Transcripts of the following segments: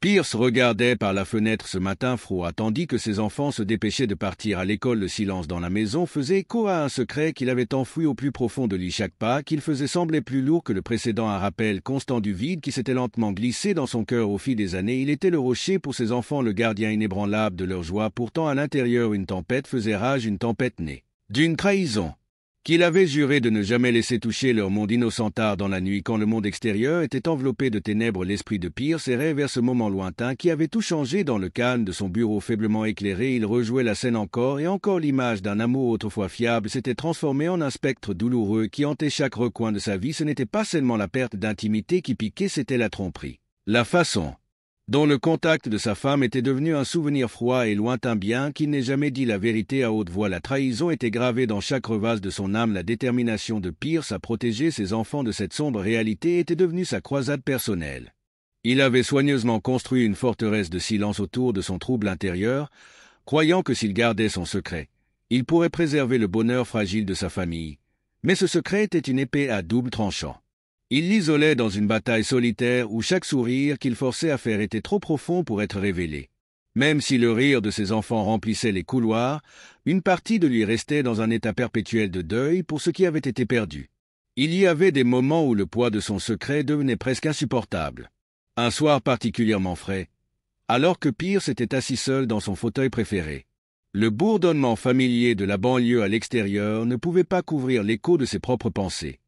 Pierce regardait par la fenêtre ce matin froid, tandis que ses enfants se dépêchaient de partir à l'école. Le silence dans la maison faisait écho à un secret qu'il avait enfoui au plus profond de lui. Chaque pas qu'il faisait semblait plus lourd que le précédent, un rappel constant du vide qui s'était lentement glissé dans son cœur au fil des années. Il était le rocher pour ses enfants, le gardien inébranlable de leur joie. Pourtant, à l'intérieur, une tempête faisait rage, une tempête née d'une trahison qu'il avait juré de ne jamais laisser toucher leur monde innocent. Tard dans la nuit, quand le monde extérieur était enveloppé de ténèbres, l'esprit de Pierce errait vers ce moment lointain qui avait tout changé. Dans le calme de son bureau faiblement éclairé, il rejouait la scène encore et encore. L'image d'un amour autrefois fiable s'était transformée en un spectre douloureux qui hantait chaque recoin de sa vie. Ce n'était pas seulement la perte d'intimité qui piquait, c'était la tromperie. La façon dont le contact de sa femme était devenu un souvenir froid et lointain, bien qu'il n'ait jamais dit la vérité à haute voix. La trahison était gravée dans chaque crevasse de son âme. La détermination de Pierce à protéger ses enfants de cette sombre réalité était devenue sa croisade personnelle. Il avait soigneusement construit une forteresse de silence autour de son trouble intérieur, croyant que s'il gardait son secret, il pourrait préserver le bonheur fragile de sa famille. Mais ce secret était une épée à double tranchant. Il l'isolait dans une bataille solitaire où chaque sourire qu'il forçait à faire était trop profond pour être révélé. Même si le rire de ses enfants remplissait les couloirs, une partie de lui restait dans un état perpétuel de deuil pour ce qui avait été perdu. Il y avait des moments où le poids de son secret devenait presque insupportable. Un soir particulièrement frais, alors que Pierce était assis seul dans son fauteuil préféré. Le bourdonnement familier de la banlieue à l'extérieur ne pouvait pas couvrir l'écho de ses propres pensées.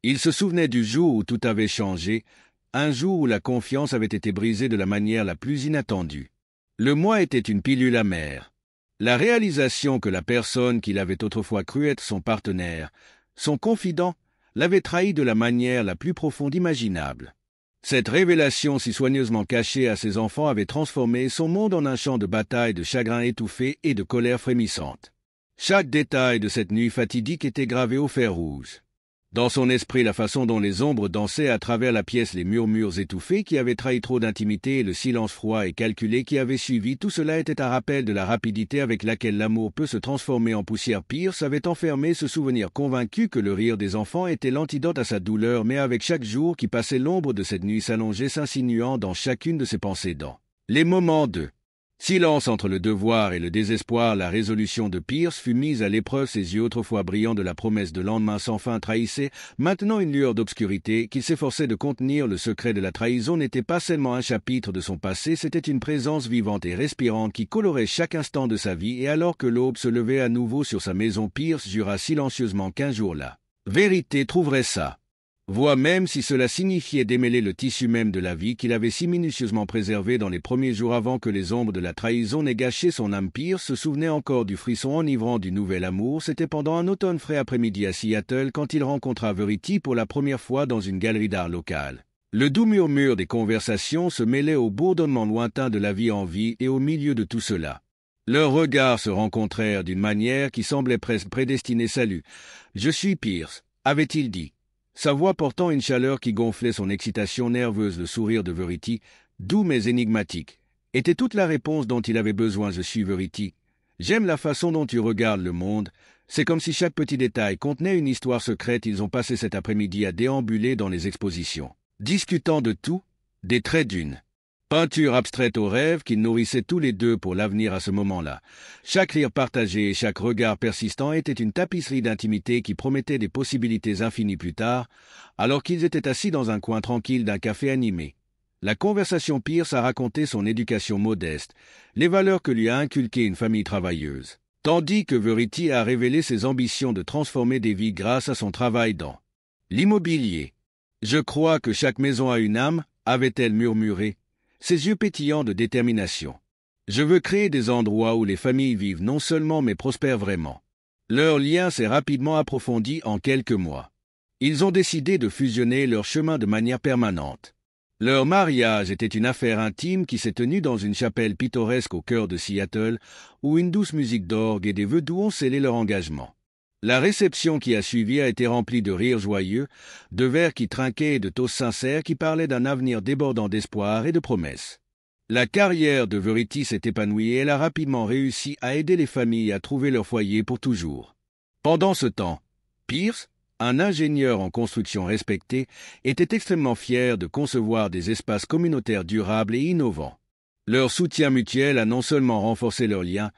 Il se souvenait du jour où tout avait changé, un jour où la confiance avait été brisée de la manière la plus inattendue. Le moi était une pilule amère. La réalisation que la personne qu'il avait autrefois cru être son partenaire, son confident, l'avait trahi de la manière la plus profonde imaginable. Cette révélation si soigneusement cachée à ses enfants avait transformé son monde en un champ de bataille, de chagrin étouffé et de colère frémissante. Chaque détail de cette nuit fatidique était gravé au fer rouge. Dans son esprit, la façon dont les ombres dansaient à travers la pièce, les murmures étouffés qui avaient trahi trop d'intimité et le silence froid et calculé qui avait suivi, tout cela était un rappel de la rapidité avec laquelle l'amour peut se transformer en poussière. Pierce avait enfermé ce souvenir, convaincu que le rire des enfants était l'antidote à sa douleur, mais avec chaque jour qui passait, l'ombre de cette nuit s'allongeait, s'insinuant dans chacune de ses pensées. Dans les moments de silence entre le devoir et le désespoir, la résolution de Pierce fut mise à l'épreuve. Ses yeux, autrefois brillants de la promesse de lendemain sans fin, trahissaient maintenant une lueur d'obscurité qu'il s'efforçait de contenir. Le secret de la trahison n'était pas seulement un chapitre de son passé, c'était une présence vivante et respirante qui colorait chaque instant de sa vie. Et alors que l'aube se levait à nouveau sur sa maison, Pierce jura silencieusement qu'un jour la vérité trouverait sa voix, même si cela signifiait démêler le tissu même de la vie qu'il avait si minutieusement préservé dans les premiers jours avant que les ombres de la trahison n'aient gâché son âme. Pierce se souvenait encore du frisson enivrant du nouvel amour. C'était pendant un automne frais après-midi à Seattle quand il rencontra Verity pour la première fois dans une galerie d'art locale. Le doux murmure des conversations se mêlait au bourdonnement lointain de la vie en vie, et au milieu de tout cela, leurs regards se rencontrèrent d'une manière qui semblait presque prédestinée. « Salut, je suis Pierce », avait-il dit, sa voix portant une chaleur qui gonflait son excitation nerveuse. Le sourire de Verity, doux mais énigmatique, était toute la réponse dont il avait besoin. « Je suis Verity. J'aime la façon dont tu regardes le monde. » C'est comme si chaque petit détail contenait une histoire secrète. Ils ont passé cet après-midi à déambuler dans les expositions, discutant de tout, des traits d'une peinture abstraite aux rêves qu'ils nourrissaient tous les deux pour l'avenir. À ce moment-là, chaque rire partagé et chaque regard persistant était une tapisserie d'intimité qui promettait des possibilités infinies. Plus tard, alors qu'ils étaient assis dans un coin tranquille d'un café animé, la conversation, Pierce a raconté son éducation modeste, les valeurs que lui a inculquées une famille travailleuse, tandis que Verity a révélé ses ambitions de transformer des vies grâce à son travail dans l'immobilier. « Je crois que chaque maison a une âme », avait-elle murmuré, ses yeux pétillants de détermination. « Je veux créer des endroits où les familles vivent non seulement mais prospèrent vraiment. » Leur lien s'est rapidement approfondi en quelques mois. Ils ont décidé de fusionner leurs chemins de manière permanente. Leur mariage était une affaire intime qui s'est tenue dans une chapelle pittoresque au cœur de Seattle, où une douce musique d'orgue et des vœux doux ont scellé leur engagement. La réception qui a suivi a été remplie de rires joyeux, de verres qui trinquaient et de toasts sincères qui parlaient d'un avenir débordant d'espoir et de promesses. La carrière de Verity s'est épanouie et elle a rapidement réussi à aider les familles à trouver leur foyer pour toujours. Pendant ce temps, Pierce, un ingénieur en construction respecté, était extrêmement fier de concevoir des espaces communautaires durables et innovants. Leur soutien mutuel a non seulement renforcé leur lien,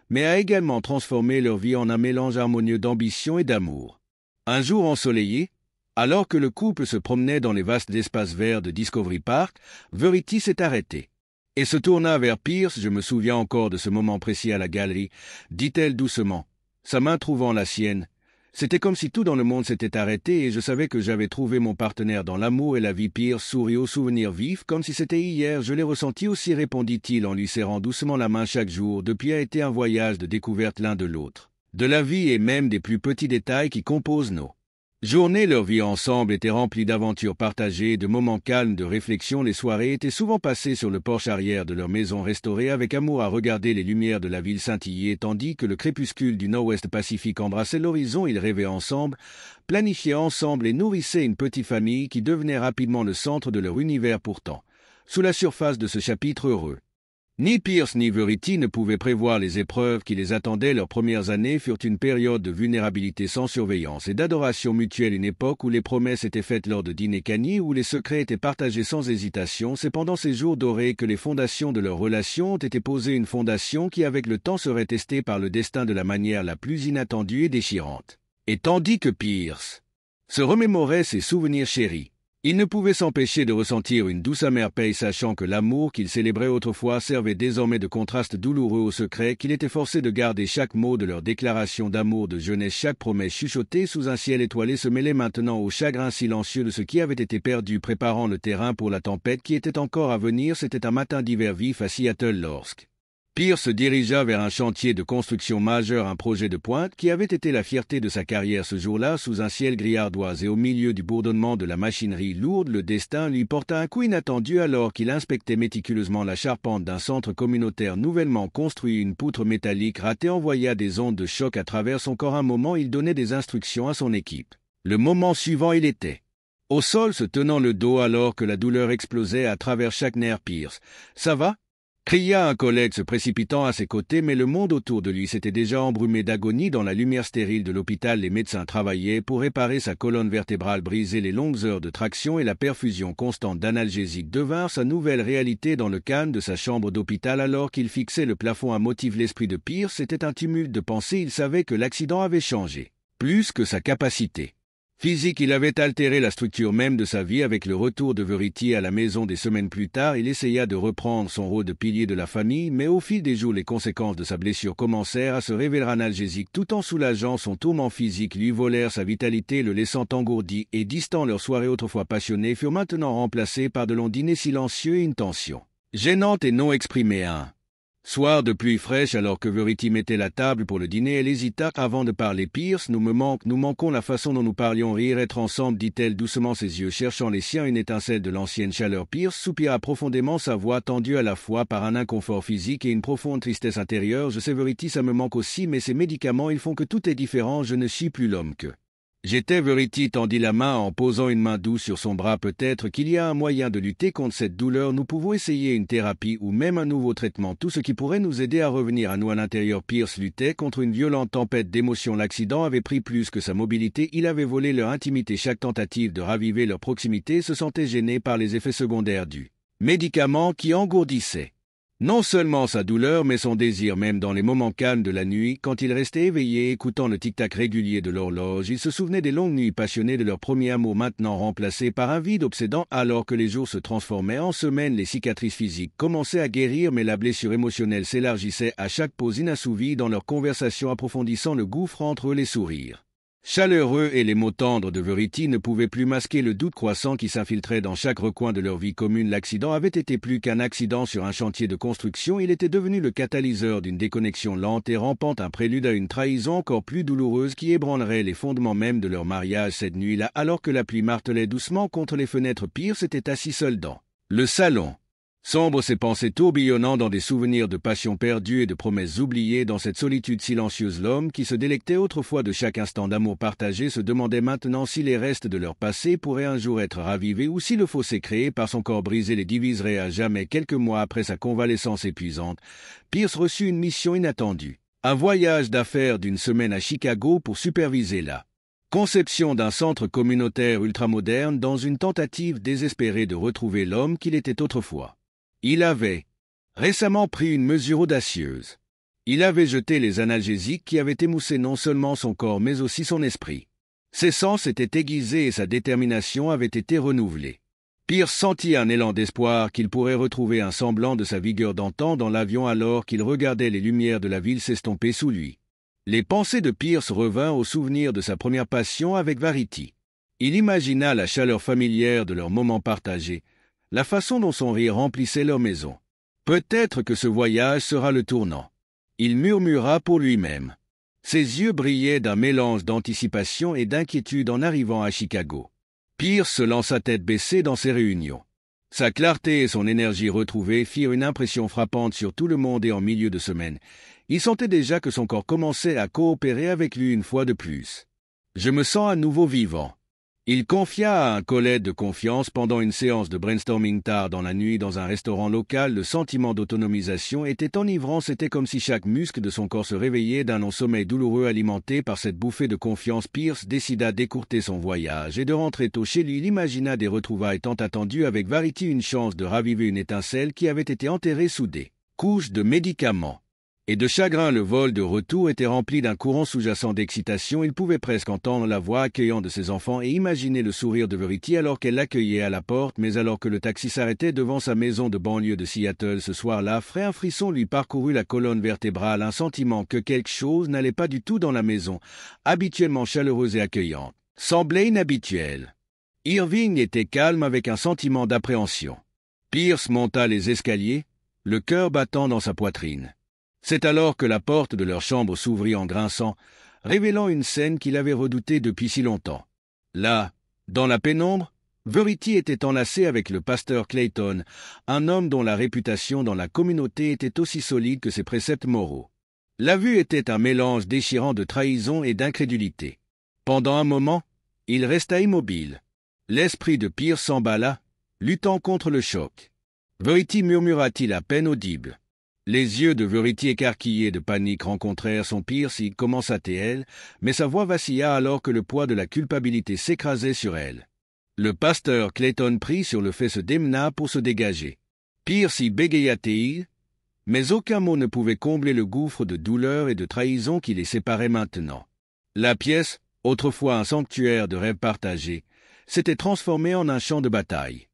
mais a également transformé leur vie en un mélange harmonieux d'ambition et d'amour. Un jour ensoleillé, alors que le couple se promenait dans les vastes espaces verts de Discovery Park, Verity s'est arrêtée et se tourna vers Pierce. « Je me souviens encore de ce moment précis à la galerie, dit-elle doucement, sa main trouvant la sienne. C'était comme si tout dans le monde s'était arrêté et je savais que j'avais trouvé mon partenaire dans l'amour et la vie. » Pierce sourit au souvenir vif, comme si c'était hier. « Je l'ai ressenti aussi, répondit-il en lui serrant doucement la main. Chaque jour depuis a été un voyage de découverte l'un de l'autre, de la vie et même des plus petits détails qui composent nos journées. » Leur vie ensemble était remplie d'aventures partagées, de moments calmes, de réflexions. Les soirées étaient souvent passées sur le porche arrière de leur maison restaurée avec amour à regarder les lumières de la ville scintiller tandis que le crépuscule du nord-ouest pacifique embrassait l'horizon. Ils rêvaient ensemble, planifiaient ensemble et nourrissaient une petite famille qui devenait rapidement le centre de leur univers. Pourtant, sous la surface de ce chapitre heureux, ni Pierce ni Verity ne pouvaient prévoir les épreuves qui les attendaient. Leurs premières années furent une période de vulnérabilité sans surveillance et d'adoration mutuelle, une époque où les promesses étaient faites lors de dîners cagnis, où les secrets étaient partagés sans hésitation. C'est pendant ces jours dorés que les fondations de leur relation ont été posées, une fondation qui avec le temps serait testée par le destin de la manière la plus inattendue et déchirante. Et tandis que Pierce se remémorait ses souvenirs chéris, il ne pouvait s'empêcher de ressentir une douce amerveille, sachant que l'amour qu'il célébrait autrefois servait désormais de contraste douloureux au secret qu'il était forcé de garder. Chaque mot de leur déclaration d'amour de jeunesse, chaque promesse chuchotée sous un ciel étoilé se mêlait maintenant au chagrin silencieux de ce qui avait été perdu, préparant le terrain pour la tempête qui était encore à venir. C'était un matin d'hiver vif à Seattle lorsque Pierce se dirigea vers un chantier de construction majeur, un projet de pointe qui avait été la fierté de sa carrière. Ce jour-là, sous un ciel gris ardoise et au milieu du bourdonnement de la machinerie lourde, le destin lui porta un coup inattendu alors qu'il inspectait méticuleusement la charpente d'un centre communautaire nouvellement construit. Une poutre métallique ratée envoya des ondes de choc à travers son corps. Un moment, il donnait des instructions à son équipe. Le moment suivant, il était au sol, se tenant le dos alors que la douleur explosait à travers chaque nerf. « Pierce, ça va ?» cria un collègue se précipitant à ses côtés, mais le monde autour de lui s'était déjà embrumé d'agonie. Dans la lumière stérile de l'hôpital, les médecins travaillaient pour réparer sa colonne vertébrale brisée. Les longues heures de traction et la perfusion constante d'analgésiques devinrent sa nouvelle réalité dans le calme de sa chambre d'hôpital. Alors qu'il fixait le plafond à motif, l'esprit de Pierce, c'était un tumulte de pensées. Il savait que l'accident avait changé plus que sa capacité physique, il avait altéré la structure même de sa vie. Avec le retour de Verity à la maison des semaines plus tard, il essaya de reprendre son rôle de pilier de la famille, mais au fil des jours, les conséquences de sa blessure commencèrent à se révéler. Analgésiques, tout en soulageant son tourment physique, lui volèrent sa vitalité, le laissant engourdi et distant. Leurs soirées autrefois passionnées furent maintenant remplacées par de longs dîners silencieux et une tension gênante et non exprimée. Un soir de pluie fraîche, alors que Verity mettait la table pour le dîner, elle hésita avant de parler. « Pierce, nous manquons la façon dont nous parlions, rire, être ensemble, dit-elle doucement, ses yeux cherchant les siens, une étincelle de l'ancienne chaleur. » Pierce soupira profondément, sa voix tendue à la fois par un inconfort physique et une profonde tristesse intérieure. « Je sais, Verity, ça me manque aussi, mais ces médicaments, ils font que tout est différent. Je ne suis plus l'homme que j'étais. » Verity tendit la main en posant une main douce sur son bras. « Peut-être qu'il y a un moyen de lutter contre cette douleur. Nous pouvons essayer une thérapie ou même un nouveau traitement, tout ce qui pourrait nous aider à revenir à nous. » À l'intérieur, Pierce luttait contre une violente tempête d'émotions. L'accident avait pris plus que sa mobilité, il avait volé leur intimité. Chaque tentative de raviver leur proximité se sentait gênée par les effets secondaires du médicament qui engourdissait non seulement sa douleur, mais son désir. Même dans les moments calmes de la nuit, quand il restait éveillé, écoutant le tic-tac régulier de l'horloge, il se souvenait des longues nuits passionnées de leur premier amour, maintenant remplacées par un vide obsédant. Alors que les jours se transformaient en semaines, les cicatrices physiques commençaient à guérir, mais la blessure émotionnelle s'élargissait à chaque pause inassouvie dans leur conversation, approfondissant le gouffre entre les sourires chaleureux et les mots tendres de Verity ne pouvaient plus masquer le doute croissant qui s'infiltrait dans chaque recoin de leur vie commune. L'accident avait été plus qu'un accident sur un chantier de construction, il était devenu le catalyseur d'une déconnexion lente et rampante, un prélude à une trahison encore plus douloureuse qui ébranlerait les fondements même de leur mariage. Cette nuit-là, alors que la pluie martelait doucement contre les fenêtres, Pierce était assis seul dans le salon. Sombre, ses pensées tourbillonnant dans des souvenirs de passion perdue et de promesses oubliées. Dans cette solitude silencieuse, l'homme qui se délectait autrefois de chaque instant d'amour partagé se demandait maintenant si les restes de leur passé pourraient un jour être ravivés ou si le fossé créé par son corps brisé les diviserait à jamais. Quelques mois après sa convalescence épuisante, Pierce reçut une mission inattendue. Un voyage d'affaires d'une semaine à Chicago pour superviser la conception d'un centre communautaire ultramoderne dans une tentative désespérée de retrouver l'homme qu'il était autrefois. Il avait récemment pris une mesure audacieuse. Il avait jeté les analgésiques qui avaient émoussé non seulement son corps mais aussi son esprit. Ses sens étaient aiguisés et sa détermination avait été renouvelée. Pierce sentit un élan d'espoir qu'il pourrait retrouver un semblant de sa vigueur d'antan dans l'avion alors qu'il regardait les lumières de la ville s'estomper sous lui. Les pensées de Pierce revinrent au souvenir de sa première passion avec Verity. Il imagina la chaleur familière de leurs moments partagés, la façon dont son rire remplissait leur maison. Peut-être que ce voyage sera le tournant. Il murmura pour lui-même. Ses yeux brillaient d'un mélange d'anticipation et d'inquiétude en arrivant à Chicago. Pierce se lança tête baissée dans ses réunions. Sa clarté et son énergie retrouvée firent une impression frappante sur tout le monde et en milieu de semaine. Il sentait déjà que son corps commençait à coopérer avec lui une fois de plus. « Je me sens à nouveau vivant. » Il confia à un collègue de confiance pendant une séance de brainstorming tard dans la nuit dans un restaurant local. Le sentiment d'autonomisation était enivrant, c'était comme si chaque muscle de son corps se réveillait d'un long sommeil douloureux alimenté par cette bouffée de confiance. Pierce décida d'écourter son voyage et de rentrer tôt chez lui. Il imagina des retrouvailles tant attendues avec Verity, une chance de raviver une étincelle qui avait été enterrée sous des couches de médicaments. Et de chagrin, le vol de retour était rempli d'un courant sous-jacent d'excitation. Il pouvait presque entendre la voix accueillante de ses enfants et imaginer le sourire de Verity alors qu'elle l'accueillait à la porte. Mais alors que le taxi s'arrêtait devant sa maison de banlieue de Seattle ce soir-là, un frisson lui parcourut la colonne vertébrale, un sentiment que quelque chose n'allait pas du tout dans la maison, habituellement chaleureuse et accueillante, semblait inhabituelle. Irving était calme avec un sentiment d'appréhension. Pierce monta les escaliers, le cœur battant dans sa poitrine. C'est alors que la porte de leur chambre s'ouvrit en grinçant, révélant une scène qu'il avait redoutée depuis si longtemps. Là, dans la pénombre, Verity était enlacée avec le pasteur Clayton, un homme dont la réputation dans la communauté était aussi solide que ses préceptes moraux. La vue était un mélange déchirant de trahison et d'incrédulité. Pendant un moment, il resta immobile. L'esprit de Pierce s'emballa, luttant contre le choc. Verity, murmura-t-il à peine audible. Les yeux de Verity écarquillés de panique rencontrèrent son. Pierce y commença-t-elle, mais sa voix vacilla alors que le poids de la culpabilité s'écrasait sur elle. Le pasteur Clayton prit sur le fait se démena pour se dégager. Pierce y bégaya-t-il, mais aucun mot ne pouvait combler le gouffre de douleur et de trahison qui les séparait maintenant. La pièce, autrefois un sanctuaire de rêves partagés, s'était transformée en un champ de bataille.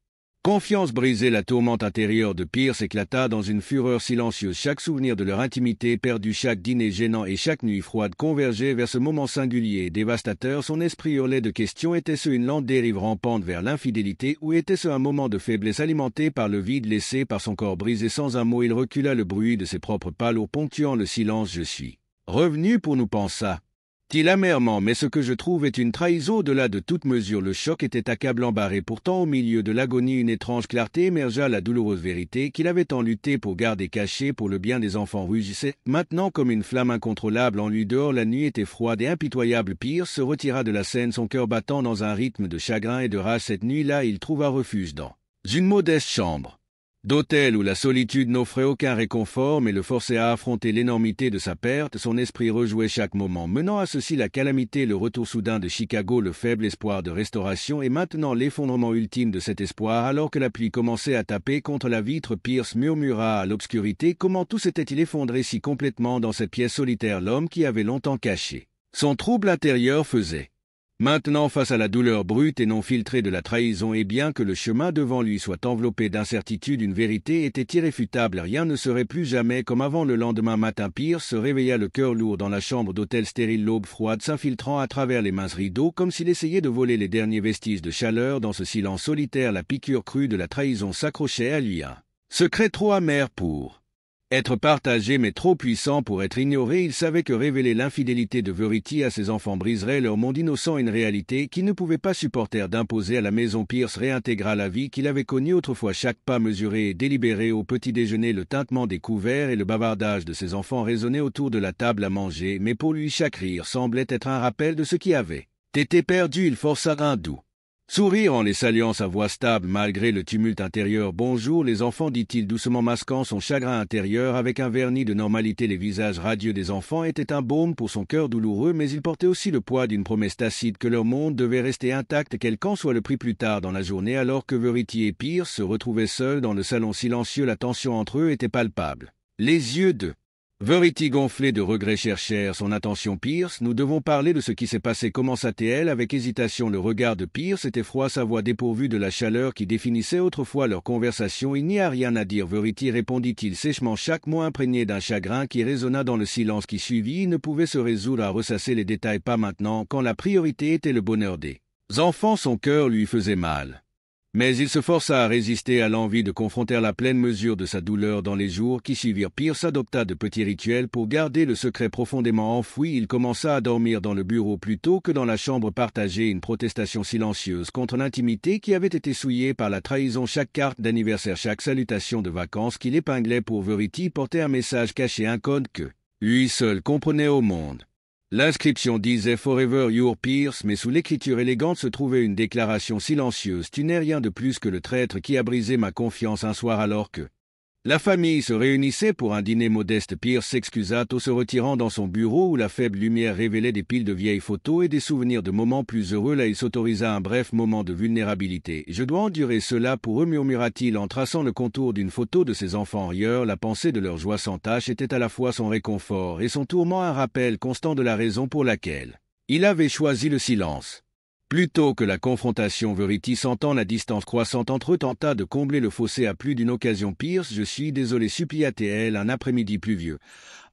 Confiance brisée, la tourmente intérieure de Pierce éclata dans une fureur silencieuse. Chaque souvenir de leur intimité perdue, chaque dîner gênant et chaque nuit froide convergeaient vers ce moment singulier et dévastateur. Son esprit hurlait de questions. Était-ce une lente dérive rampante vers l'infidélité ou était-ce un moment de faiblesse alimenté par le vide laissé par son corps brisé? Sans un mot, il recula, le bruit de ses propres pas lourds ponctuant le silence. « Je suis revenu pour nous, pensa-t-il amèrement, mais ce que je trouve est une trahison au-delà de toute mesure. » Le choc était accablant, barré. Pourtant, au milieu de l'agonie, une étrange clarté émergea. La douloureuse vérité qu'il avait tant lutté pour garder cachée pour le bien des enfants rugissait maintenant comme une flamme incontrôlable en lui. Dehors, la nuit était froide et impitoyable. Pierce se retira de la scène, son cœur battant dans un rythme de chagrin et de rage. Cette nuit-là, il trouva refuge dans une modeste chambre d'hôtel où la solitude n'offrait aucun réconfort mais le forçait à affronter l'énormité de sa perte. Son esprit rejouait chaque moment, menant à ceci la calamité, le retour soudain de Chicago, le faible espoir de restauration et maintenant l'effondrement ultime de cet espoir. Alors que la pluie commençait à taper contre la vitre, Pierce murmura à l'obscurité comment tout s'était-il effondré si complètement dans cette pièce solitaire. L'homme qui avait longtemps caché son trouble intérieur faisait maintenant face à la douleur brute et non filtrée de la trahison, et bien que le chemin devant lui soit enveloppé d'incertitude, une vérité était irréfutable, rien ne serait plus jamais comme avant. Le lendemain matin, Pierce se réveilla le cœur lourd dans la chambre d'hôtel stérile, l'aube froide s'infiltrant à travers les minces rideaux, comme s'il essayait de voler les derniers vestiges de chaleur. Dans ce silence solitaire, la piqûre crue de la trahison s'accrochait à lui, un secret trop amer pour être partagé mais trop puissant pour être ignoré. Il savait que révéler l'infidélité de Verity à ses enfants briserait leur monde innocent, une réalité qu'il ne pouvait pas supporter d'imposer à la maison. Pierce réintégra la vie qu'il avait connue autrefois, chaque pas mesuré et délibéré au petit déjeuner. Le tintement des couverts et le bavardage de ses enfants résonnaient autour de la table à manger, mais pour lui chaque rire semblait être un rappel de ce qui avait été perdu. Il força un doux Sourire en les saluant sa voix stable malgré le tumulte intérieur. Bonjour les enfants, dit-il doucement, masquant son chagrin intérieur avec un vernis de normalité. Les visages radieux des enfants étaient un baume pour son cœur douloureux, mais ils portaient aussi le poids d'une promesse tacite que leur monde devait rester intact quel qu'en soit le prix plus tard dans la journée. Alors que Verity et Pierce se retrouvaient seuls dans le salon silencieux, la tension entre eux était palpable. Les yeux de Verity gonflés de regrets cherchèrent son attention. Pierce, nous devons parler de ce qui s'est passé, commença-t-elle avec hésitation. Le regard de Pierce était froid, sa voix dépourvue de la chaleur qui définissait autrefois leur conversation. Il n'y a rien à dire, Verity, répondit-il sèchement, chaque mot imprégné d'un chagrin qui résonna dans le silence qui suivit. Il ne pouvait se résoudre à ressasser les détails, pas maintenant, quand la priorité était le bonheur des enfants. Son cœur lui faisait mal. Mais il se força à résister à l'envie de confronter la pleine mesure de sa douleur. Dans les jours qui suivirent, Pierce adopta de petits rituels pour garder le secret profondément enfoui. Il commença à dormir dans le bureau plutôt que dans la chambre partagée, une protestation silencieuse contre l'intimité qui avait été souillée par la trahison. Chaque carte d'anniversaire, chaque salutation de vacances qu'il épinglait pour Verity portait un message caché, un code que lui seul comprenait au monde. L'inscription disait « Forever your Pierce », mais sous l'écriture élégante se trouvait une déclaration silencieuse. « Tu n'es rien de plus que le traître qui a brisé ma confiance » Un soir, alors que la famille se réunissait pour un dîner modeste, Pierce s'excusa tôt, se retirant dans son bureau où la faible lumière révélait des piles de vieilles photos et des souvenirs de moments plus heureux. Là, il s'autorisa un bref moment de vulnérabilité. « Je dois endurer cela pour eux », murmura-t-il en traçant le contour d'une photo de ses enfants rieurs. La pensée de leur joie sans tache était à la fois son réconfort et son tourment, un rappel constant de la raison pour laquelle il avait choisi le silence plutôt que la confrontation. Verity, sentant la distance croissante entre eux, tenta de combler le fossé à plus d'une occasion. « Pierce, je suis désolé, supplia-t-elle un après-midi pluvieux,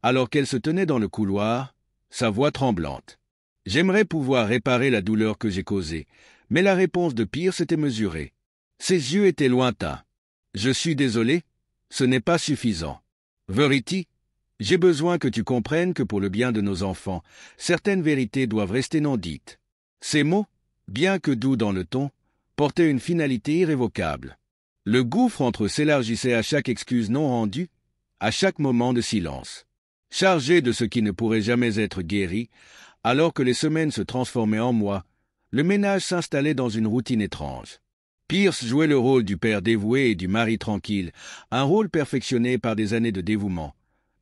alors qu'elle se tenait dans le couloir, sa voix tremblante. « J'aimerais pouvoir réparer la douleur que j'ai causée. » Mais la réponse de Pierce était mesurée. Ses yeux étaient lointains. « Je suis désolé, ce n'est pas suffisant. Verity, j'ai besoin que tu comprennes que pour le bien de nos enfants, certaines vérités doivent rester non dites. » Ces mots, bien que doux dans le ton, portaient une finalité irrévocable. Le gouffre entre eux s'élargissait à chaque excuse non rendue, à chaque moment de silence. Chargé de ce qui ne pourrait jamais être guéri, alors que les semaines se transformaient en mois, le ménage s'installait dans une routine étrange. Pierce jouait le rôle du père dévoué et du mari tranquille, un rôle perfectionné par des années de dévouement,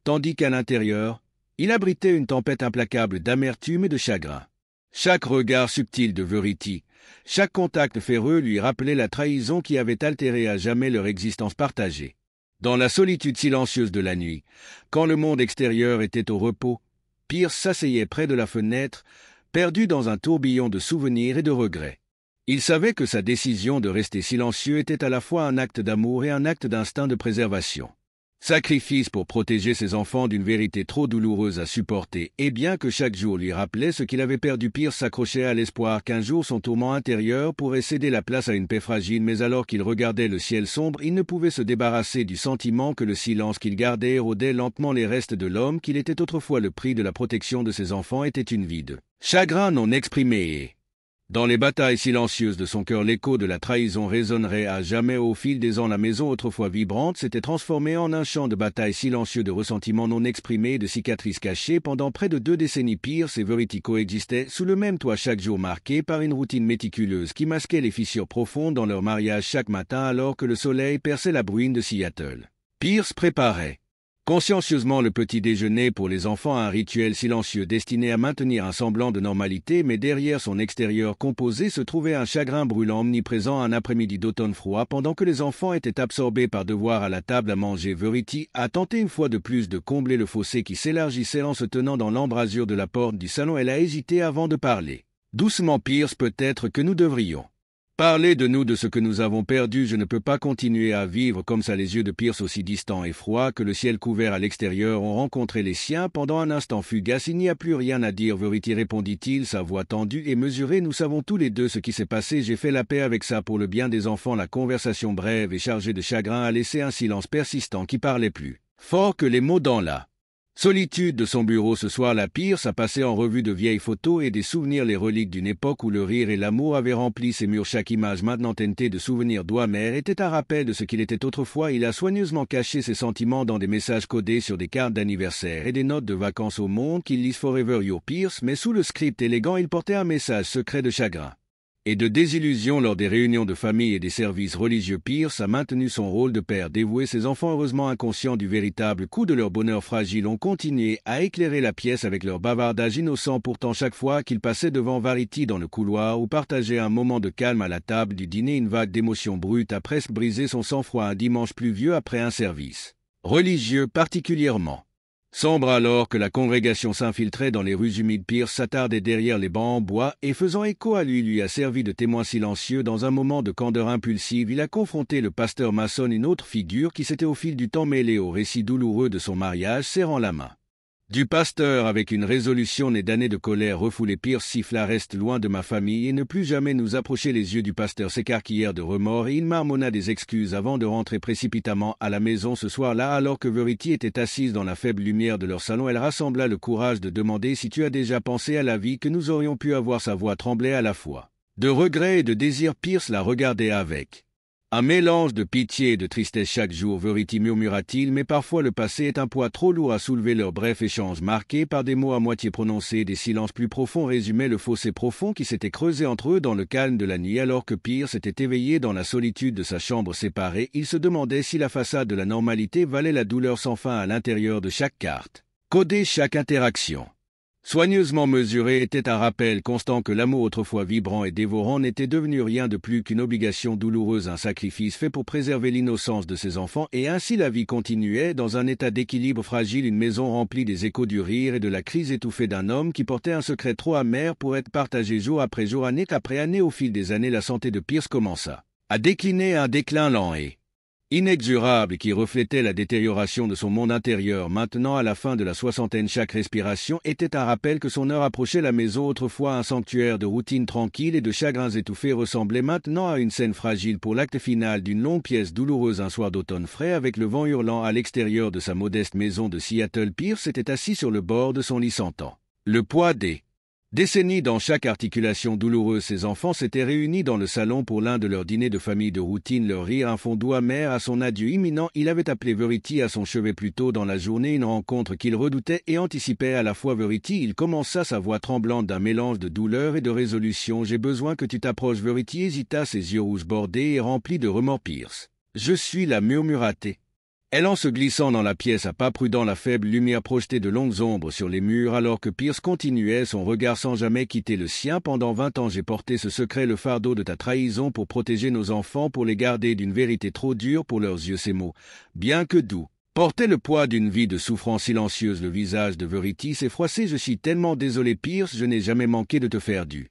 tandis qu'à l'intérieur, il abritait une tempête implacable d'amertume et de chagrin. Chaque regard subtil de Verity, chaque contact ferreux lui rappelait la trahison qui avait altéré à jamais leur existence partagée. Dans la solitude silencieuse de la nuit, quand le monde extérieur était au repos, Pierce s'asseyait près de la fenêtre, perdu dans un tourbillon de souvenirs et de regrets. Il savait que sa décision de rester silencieux était à la fois un acte d'amour et un acte d'instinct de préservation. Sacrifice pour protéger ses enfants d'une vérité trop douloureuse à supporter, et bien que chaque jour lui rappelait ce qu'il avait perdu, Pierce s'accrochait à l'espoir qu'un jour son tourment intérieur pourrait céder la place à une paix fragile. Mais alors qu'il regardait le ciel sombre, il ne pouvait se débarrasser du sentiment que le silence qu'il gardait érodait lentement les restes de l'homme qu'il était autrefois. Le prix de la protection de ses enfants était une vie de chagrin non exprimé et, dans les batailles silencieuses de son cœur, l'écho de la trahison résonnerait à jamais. Au fil des ans, la maison autrefois vibrante s'était transformée en un champ de bataille silencieux, de ressentiments non exprimés et de cicatrices cachées. Pendant près de 2 décennies, Pierce et Verity coexistaient sous le même toit, chaque jour marqué par une routine méticuleuse qui masquait les fissures profondes dans leur mariage. Chaque matin, alors que le soleil perçait la bruine de Seattle, Pierce préparait consciencieusement le petit déjeuner pour les enfants, un rituel silencieux destiné à maintenir un semblant de normalité, mais derrière son extérieur composé se trouvait un chagrin brûlant omniprésent. Un après-midi d'automne froid, pendant que les enfants étaient absorbés par devoir à la table à manger, Verity a tenté une fois de plus de combler le fossé qui s'élargissait en se tenant dans l'embrasure de la porte du salon. Elle a hésité avant de parler. Doucement, Pierce, peut-être que nous devrions parler de nous, de ce que nous avons perdu. Je ne peux pas continuer à vivre comme ça. Les yeux de Pierce, aussi distants et froids que le ciel couvert à l'extérieur, ont rencontré les siens pendant un instant fugace. Il n'y a plus rien à dire, Verity, répondit-il, sa voix tendue et mesurée. Nous savons tous les deux ce qui s'est passé. J'ai fait la paix avec ça pour le bien des enfants. La conversation brève et chargée de chagrin a laissé un silence persistant qui parlait plus fort que les mots dans la solitude de son bureau. Ce soir-là, Pierce a passé en revue de vieilles photos et des souvenirs, les reliques d'une époque où le rire et l'amour avaient rempli ses murs. Chaque image, maintenant teintée de souvenirs doux amers, était un rappel de ce qu'il était autrefois. Il a soigneusement caché ses sentiments dans des messages codés sur des cartes d'anniversaire et des notes de vacances au monde qu'il lise Forever Your Pierce, mais sous le script élégant, il portait un message secret de chagrin et de désillusion lors des réunions de famille et des services religieux. Pierce a maintenu son rôle de père dévoué. Ses enfants, heureusement inconscients du véritable coût de leur bonheur fragile, ont continué à éclairer la pièce avec leur bavardage innocent. Pourtant, chaque fois qu'ils passaient devant Verity dans le couloir ou partageaient un moment de calme à la table du dîner, une vague d'émotions brutes a presque brisé son sang-froid un dimanche pluvieux après un service religieux particulièrement sombre. Alors que la congrégation s'infiltrait dans les rues humides, Pierce s'attardait derrière les bancs en bois et, faisant écho à lui a servi de témoin silencieux. Dans un moment de candeur impulsive, il a confronté le pasteur Mason, une autre figure qui s'était au fil du temps mêlée au récit douloureux de son mariage, serrant la main du pasteur avec une résolution née d'années de colère refoulée. Pierce siffla: reste loin de ma famille et ne plus jamais nous approcher. Les yeux du pasteur s'écarquillèrent de remords et il marmonna des excuses avant de rentrer précipitamment à la maison. Ce soir-là, alors que Verity était assise dans la faible lumière de leur salon, elle rassembla le courage de demander: si tu as déjà pensé à la vie que nous aurions pu avoir? Sa voix tremblait à la fois de regret et de désir. Pierce la regardait avec un mélange de pitié et de tristesse. Chaque jour, Verity, murmura-t-il, mais parfois le passé est un poids trop lourd à soulever. Leur bref échange, marqué par des mots à moitié prononcés, des silences plus profonds, résumait le fossé profond qui s'était creusé entre eux dans le calme de la nuit. Alors que Pierce était éveillé dans la solitude de sa chambre séparée, il se demandait si la façade de la normalité valait la douleur sans fin à l'intérieur de chaque carte codée. Chaque interaction soigneusement mesuré était un rappel constant que l'amour, autrefois vibrant et dévorant, n'était devenu rien de plus qu'une obligation douloureuse, un sacrifice fait pour préserver l'innocence de ses enfants. Et ainsi la vie continuait dans un état d'équilibre fragile, une maison remplie des échos du rire et de la crise étouffée d'un homme qui portait un secret trop amer pour être partagé jour après jour, année après année. Au fil des années, la santé de Pierce commença à décliner, un déclin lent et inexorable qui reflétait la détérioration de son monde intérieur. Maintenant, à la fin de la soixantaine, chaque respiration était un rappel que son heure approchait. La maison, autrefois un sanctuaire de routine tranquille et de chagrins étouffés, ressemblait maintenant à une scène fragile pour l'acte final d'une longue pièce douloureuse. Un soir d'automne frais, avec le vent hurlant à l'extérieur de sa modeste maison de Seattle, Pierce était assis sur le bord de son lit, sentant le poids des décennies dans chaque articulation douloureuse. Ses enfants s'étaient réunis dans le salon pour l'un de leurs dîners de famille de routine, leur rire un fond doux amer à son adieu imminent. Il avait appelé Verity à son chevet plus tôt dans la journée, une rencontre qu'il redoutait et anticipait à la fois. Verity, il commença, sa voix tremblante d'un mélange de douleur et de résolution. J'ai besoin que tu t'approches. Verity hésita, ses yeux rouges bordés et remplis de remords. Pierce. Je suis là, murmura-t-elle, elle en se glissant dans la pièce à pas prudents, la faible lumière projetait de longues ombres sur les murs, alors que Pierce continuait, son regard sans jamais quitter le sien. Pendant 20 ans, j'ai porté ce secret, le fardeau de ta trahison, pour protéger nos enfants, pour les garder d'une vérité trop dure pour leurs yeux. Ces mots, bien que doux, portaient le poids d'une vie de souffrance silencieuse. Le visage de Verity s'est froissé. Je suis tellement désolé, Pierce, je n'ai jamais manqué de te faire du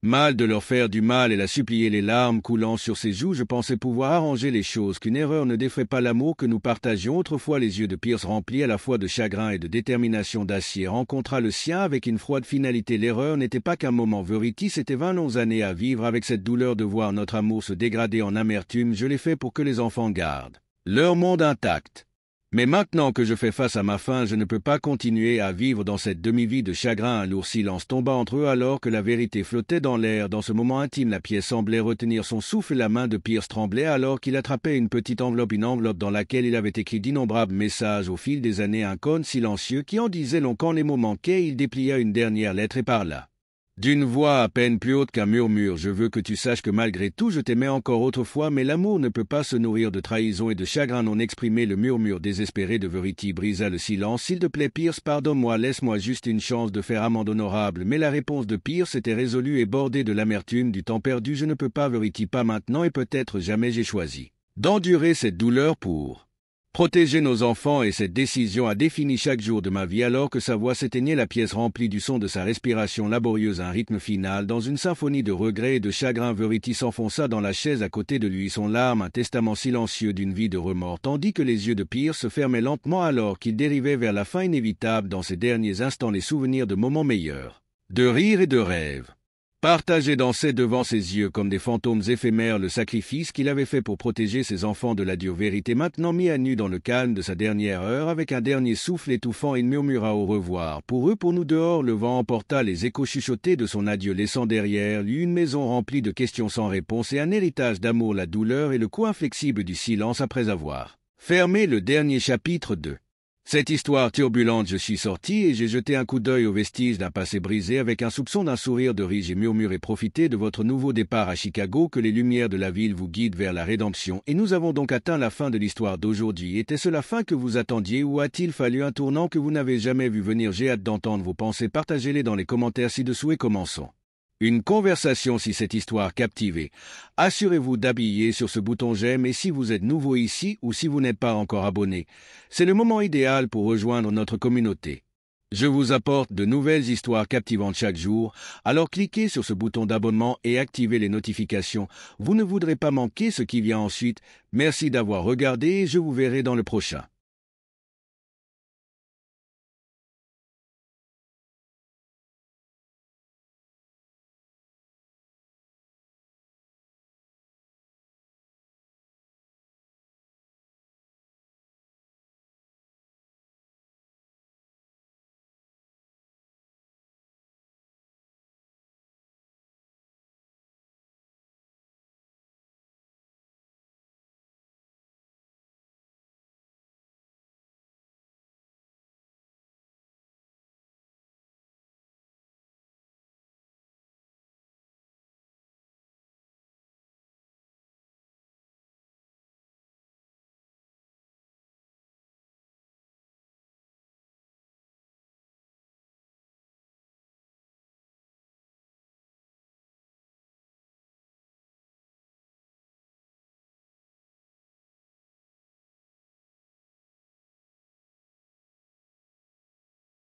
mal, de leur faire du mal. Elle a supplié, les larmes coulant sur ses joues. Je pensais pouvoir arranger les choses, qu'une erreur ne défrait pas l'amour que nous partagions autrefois. Les yeux de Pierce, remplis à la fois de chagrin et de détermination d'acier, rencontra le sien avec une froide finalité. L'erreur n'était pas qu'un moment. Verity, c'était 20 longues années à vivre avec cette douleur de voir notre amour se dégrader en amertume. Je l'ai fait pour que les enfants gardent leur monde intact. Mais maintenant que je fais face à ma fin, je ne peux pas continuer à vivre dans cette demi-vie de chagrin. Un lourd silence tomba entre eux alors que la vérité flottait dans l'air. Dans ce moment intime, la pièce semblait retenir son souffle. La main de Pierce tremblait alors qu'il attrapait une petite enveloppe, une enveloppe dans laquelle il avait écrit d'innombrables messages. Au fil des années, un cône silencieux qui en disait long. Quand les mots manquaient, il déplia une dernière lettre et parla d'une voix à peine plus haute qu'un murmure. Je veux que tu saches que malgré tout, je t'aimais encore autrefois, mais l'amour ne peut pas se nourrir de trahison et de chagrin non exprimé. Le murmure désespéré de Verity brisa le silence. S'il te plaît, Pierce, pardonne-moi, laisse-moi juste une chance de faire amende honorable. Mais la réponse de Pierce était résolue et bordée de l'amertume du temps perdu. Je ne peux pas, Verity, pas maintenant et peut-être jamais. J'ai choisi d'endurer cette douleur pour protéger nos enfants et cette décision a défini chaque jour de ma vie. Alors que sa voix s'éteignait, la pièce remplie du son de sa respiration laborieuse, un rythme final dans une symphonie de regrets et de chagrin. Verity s'enfonça dans la chaise à côté de lui, son larme un testament silencieux d'une vie de remords, tandis que les yeux de Pierce se fermaient lentement alors qu'il dérivait vers la fin inévitable. Dans ces derniers instants, les souvenirs de moments meilleurs, de rires et de rêves partagés dansaient devant ses yeux comme des fantômes éphémères. Le sacrifice qu'il avait fait pour protéger ses enfants de la dure vérité, maintenant mis à nu dans le calme de sa dernière heure. Avec un dernier souffle étouffant, il murmura au revoir. Pour eux, pour nous dehors, le vent emporta les échos chuchotés de son adieu, laissant derrière lui une maison remplie de questions sans réponse et un héritage d'amour, la douleur et le coup inflexible du silence après avoir fermé le dernier chapitre de Cette histoire turbulente, je suis sorti et j'ai jeté un coup d'œil aux vestiges d'un passé brisé avec un soupçon d'un sourire de riche et murmuré profitez de votre nouveau départ à Chicago, que les lumières de la ville vous guident vers la rédemption. Et nous avons donc atteint la fin de l'histoire d'aujourd'hui. Était-ce la fin que vous attendiez ou a-t-il fallu un tournant que vous n'avez jamais vu venir? J'ai hâte d'entendre vos pensées. Partagez-les dans les commentaires ci-dessous et commençons une conversation si cette histoire captivée. Assurez-vous d'appuyer sur ce bouton j'aime et si vous êtes nouveau ici ou si vous n'êtes pas encore abonné, c'est le moment idéal pour rejoindre notre communauté. Je vous apporte de nouvelles histoires captivantes chaque jour, alors cliquez sur ce bouton d'abonnement et activez les notifications. Vous ne voudrez pas manquer ce qui vient ensuite. Merci d'avoir regardé et je vous verrai dans le prochain.